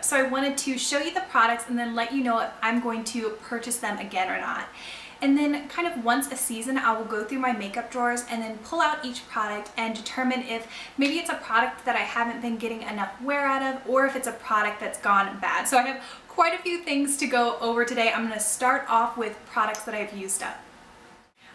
so I wanted to show you the products and then let you know if I'm going to purchase them again or not. And then kind of once a season, I will go through my makeup drawers and then pull out each product and determine if maybe it's a product that I haven't been getting enough wear out of, or if it's a product that's gone bad. So I have quite a few things to go over today. I'm going to start off with products that I've used up.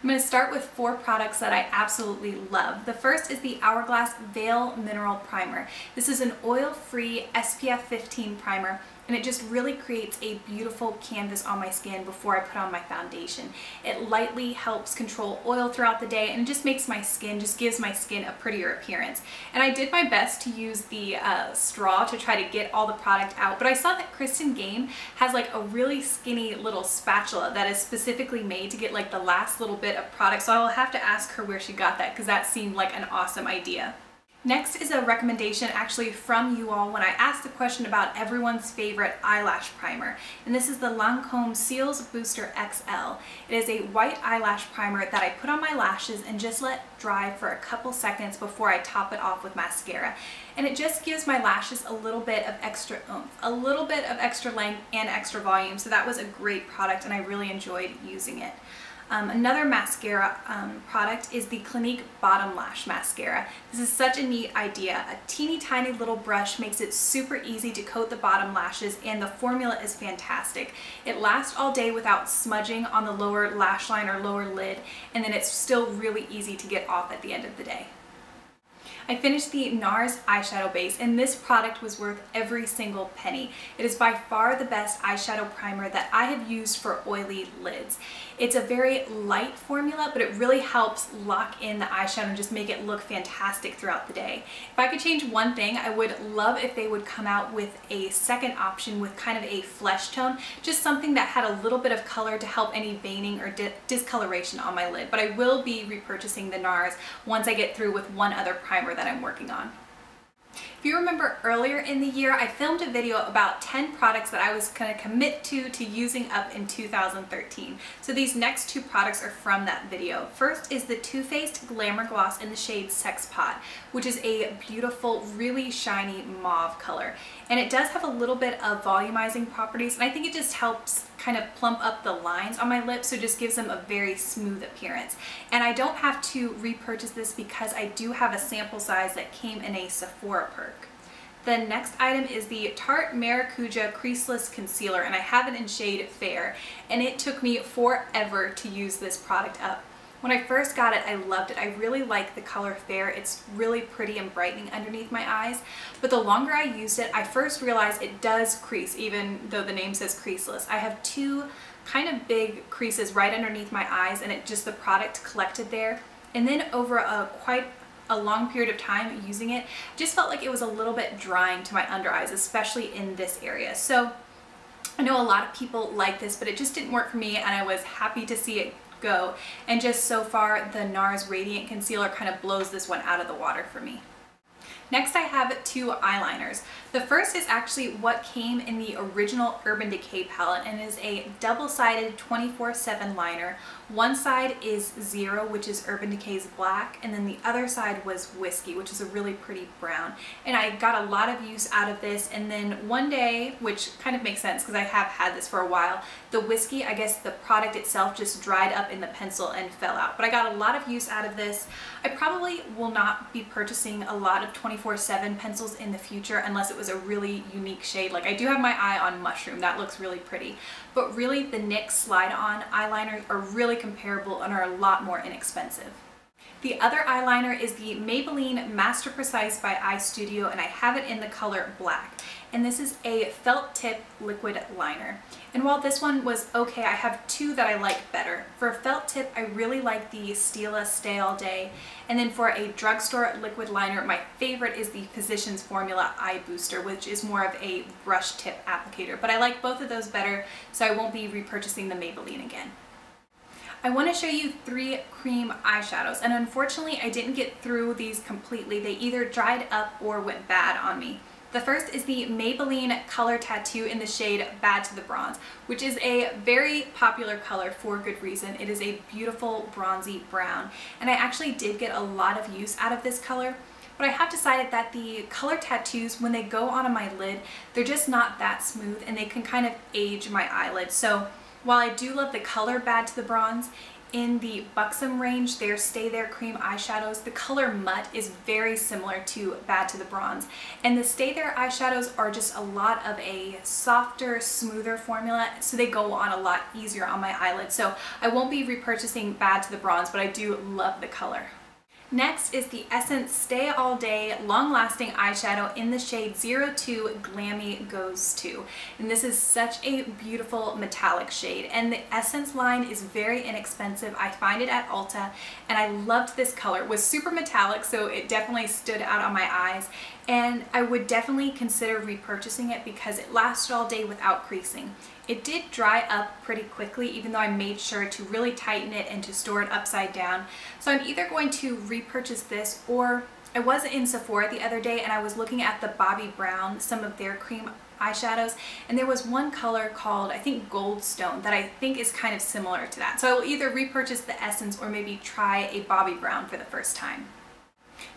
I'm going to start with 4 products that I absolutely love. The first is the Hourglass Veil Mineral Primer. This is an oil-free SPF 15 primer, and it just really creates a beautiful canvas on my skin before I put on my foundation. It lightly helps control oil throughout the day, and it just makes my skin, gives my skin a prettier appearance. And I did my best to use the straw to try to get all the product out, but I saw that Kristen Game has like a really skinny little spatula that is specifically made to get like the last little bit of product, so I'll have to ask her where she got that because that seemed like an awesome idea. Next is a recommendation actually from you all when I asked the question about everyone's favorite eyelash primer, and this is the Lancome Cils Booster XL. It is a white eyelash primer that I put on my lashes and just let dry for a couple seconds before I top it off with mascara. And it just gives my lashes a little bit of extra oomph, a little bit of extra length and extra volume, so that was a great product and I really enjoyed using it. Another mascara product is the Clinique Bottom Lash Mascara. This is such a neat idea. A teeny tiny little brush makes it super easy to coat the bottom lashes, and the formula is fantastic. It lasts all day without smudging on the lower lash line or lower lid, and then it's still really easy to get off at the end of the day. I finished the NARS eyeshadow base, and this product was worth every single penny. It is by far the best eyeshadow primer that I have used for oily lids. It's a very light formula, but it really helps lock in the eyeshadow and just make it look fantastic throughout the day. If I could change one thing, I would love if they would come out with a second option with kind of a flesh tone, just something that had a little bit of color to help any veining or discoloration on my lid. But I will be repurchasing the NARS once I get through with one other primer that I'm working on. If you remember earlier in the year, I filmed a video about 10 products that I was going to commit to using up in 2013. So these next 2 products are from that video. First is the Too Faced Glamour Gloss in the shade Sex Pot, which is a beautiful, really shiny mauve color. And it does have a little bit of volumizing properties, and I think it just helps kind of plump up the lines on my lips, so it just gives them a very smooth appearance. And I don't have to repurchase this because I do have a sample size that came in a Sephora perk. The next item is the Tarte Maracuja Creaseless Concealer, and I have it in shade Fair, and it took me forever to use this product up. When I first got it, I loved it. I really like the color Fair. It's really pretty and brightening underneath my eyes, but the longer I used it, I first realized it does crease, even though the name says creaseless. I have 2 kind of big creases right underneath my eyes, and it just, the product collected there. And then over quite a long period of time using it, I just felt like it was a little bit drying to my under eyes, especially in this area. So I know a lot of people like this, but it just didn't work for me, and I was happy to see it go. And just so far, the NARS Radiant Concealer kind of blows this one out of the water for me. Next I have 2 eyeliners. The first is actually what came in the original Urban Decay palette, and is a double-sided 24/7 liner. One side is Zero, which is Urban Decay's black, and then the other side was Whiskey, which is a really pretty brown. And I got a lot of use out of this, and then one day, which kind of makes sense because I have had this for a while, the Whiskey, I guess the product itself just dried up in the pencil and fell out. But I got a lot of use out of this. I probably will not be purchasing a lot of 24/7 pencils in the future unless it was a really unique shade. Like, I do have my eye on Mushroom, that looks really pretty, but really the NYX slide-on eyeliners are really comparable and are a lot more inexpensive. The other eyeliner is the Maybelline Master Precise by Eye Studio, and I have it in the color Black. And this is a felt tip liquid liner. And while this one was okay, I have 2 that I like better. For a felt tip, I really like the Stila Stay All Day. And then for a drugstore liquid liner, my favorite is the Physicians Formula Eye Booster, which is more of a brush tip applicator. But I like both of those better, so I won't be repurchasing the Maybelline again. I want to show you 3 cream eyeshadows, and unfortunately I didn't get through these completely. They either dried up or went bad on me. The first is the Maybelline Color Tattoo in the shade Bad to the Bronze, which is a very popular color for good reason. It is a beautiful bronzy brown, and I actually did get a lot of use out of this color. but I have decided that the color tattoos, when they go onto my lid, they're just not that smooth and they can kind of age my eyelids. So while I do love the color Bad to the Bronze, in the Buxom range, their Stay There Cream eyeshadows, the color Mutt is very similar to Bad to the Bronze. And the Stay There eyeshadows are just a lot of a softer, smoother formula, so they go on a lot easier on my eyelids. So I won't be repurchasing Bad to the Bronze, but I do love the color. Next is the Essence Stay All Day Long Lasting Eyeshadow in the shade 02 Glammy Goes To. And this is such a beautiful metallic shade, and the Essence line is very inexpensive. I find it at Ulta, and I loved this color. It was super metallic, so it definitely stood out on my eyes, and I would definitely consider repurchasing it because it lasted all day without creasing. It did dry up pretty quickly, even though I made sure to really tighten it and to store it upside down. So I'm either going to repurchase this, or I was in Sephora the other day and I was looking at the Bobbi Brown, some of their cream eyeshadows, and there was one color called, I think, Goldstone, that I think is kind of similar to that. So I will either repurchase the Essence or maybe try a Bobbi Brown for the first time.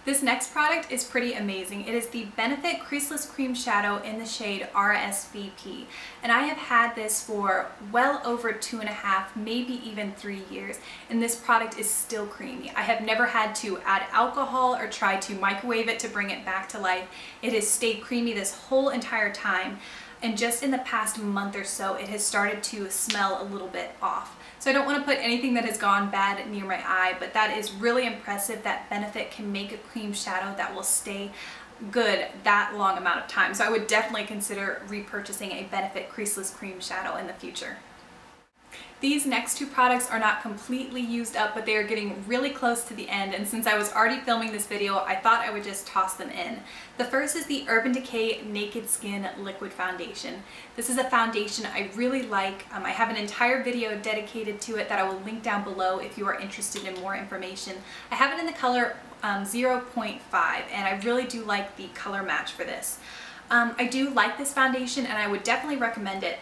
This next product is pretty amazing. It is the Benefit Creaseless Cream Shadow in the shade R.S.V.P. And I have had this for well over 2.5, maybe even 3 years, and this product is still creamy. I have never had to add alcohol or try to microwave it to bring it back to life. It has stayed creamy this whole entire time, and just in the past month or so it has started to smell a little bit off. So I don't want to put anything that has gone bad near my eye, but that is really impressive that Benefit can make a cream shadow that will stay good that long amount of time. So I would definitely consider repurchasing a Benefit Creaseless Cream Shadow in the future. These next two products are not completely used up, but they are getting really close to the end, and since I was already filming this video, I thought I would just toss them in. The first is the Urban Decay Naked Skin Liquid Foundation. This is a foundation I really like. I have an entire video dedicated to it that I will link down below if you are interested in more information. I have it in the color 0.5, and I really do like the color match for this. I do like this foundation and I would definitely recommend it.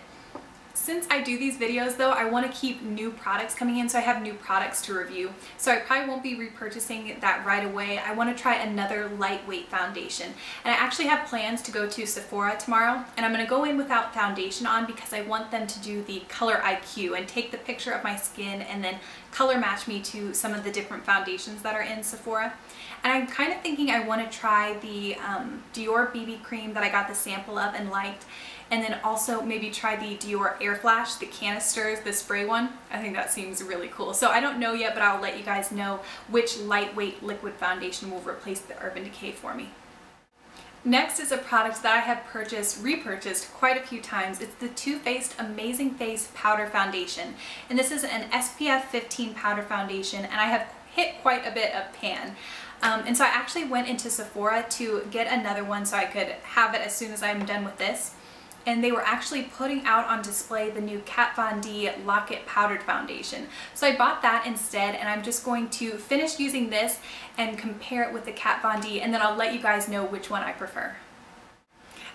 Since I do these videos though, I want to keep new products coming in, so I have new products to review. So I probably won't be repurchasing that right away. I want to try another lightweight foundation. And I actually have plans to go to Sephora tomorrow, and I'm going to go in without foundation on because I want them to do the color IQ and take the picture of my skin and then color match me to some of the different foundations that are in Sephora. And I'm kind of thinking I want to try the Dior BB cream that I got the sample of and liked, and then also maybe try the Dior Air Flash, the canisters, the spray one. I think that seems really cool. So I don't know yet, but I'll let you guys know which lightweight liquid foundation will replace the Urban Decay for me. Next is a product that I have repurchased quite a few times. It's the Too Faced Amazing Face Powder Foundation. And this is an SPF 15 powder foundation, and I have hit quite a bit of pan. And so I actually went into Sephora to get another one so I could have it as soon as I'm done with this. And they were actually putting out on display the new Kat Von D Lock-It Powdered Foundation. So I bought that instead, and I'm just going to finish using this and compare it with the Kat Von D, and then I'll let you guys know which one I prefer.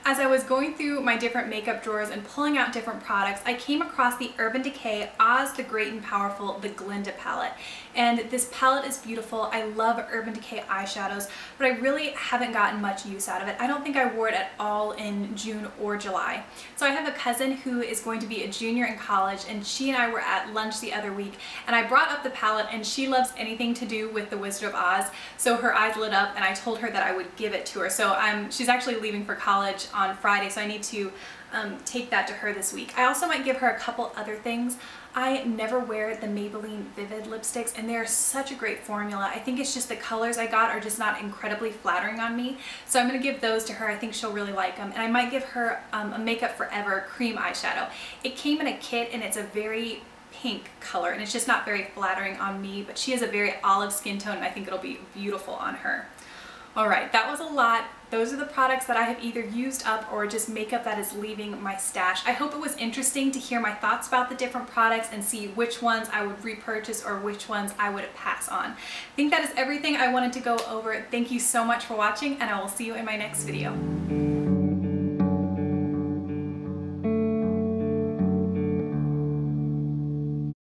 As I was going through my different makeup drawers and pulling out different products, I came across the Urban Decay Oz the Great and Powerful The Glinda palette. And this palette is beautiful. I love Urban Decay eyeshadows, but I really haven't gotten much use out of it. I don't think I wore it at all in June or July. So I have a cousin who is going to be a junior in college, and she and I were at lunch the other week, and I brought up the palette, and she loves anything to do with the Wizard of Oz, so her eyes lit up and I told her that I would give it to her. So she's actually leaving for college on Friday, so I need to take that to her this week. I also might give her a couple other things. I never wear the Maybelline Vivid lipsticks, and they're such a great formula. I think it's just the colors I got are just not incredibly flattering on me, so I'm going to give those to her. I think she'll really like them. And I might give her a Makeup Forever cream eyeshadow. It came in a kit, and it's a very pink color, and it's just not very flattering on me, but she has a very olive skin tone, and I think it'll be beautiful on her. Alright, that was a lot. Those are the products that I have either used up or just makeup that is leaving my stash. I hope it was interesting to hear my thoughts about the different products and see which ones I would repurchase or which ones I would pass on. I think that is everything I wanted to go over. Thank you so much for watching, and I will see you in my next video.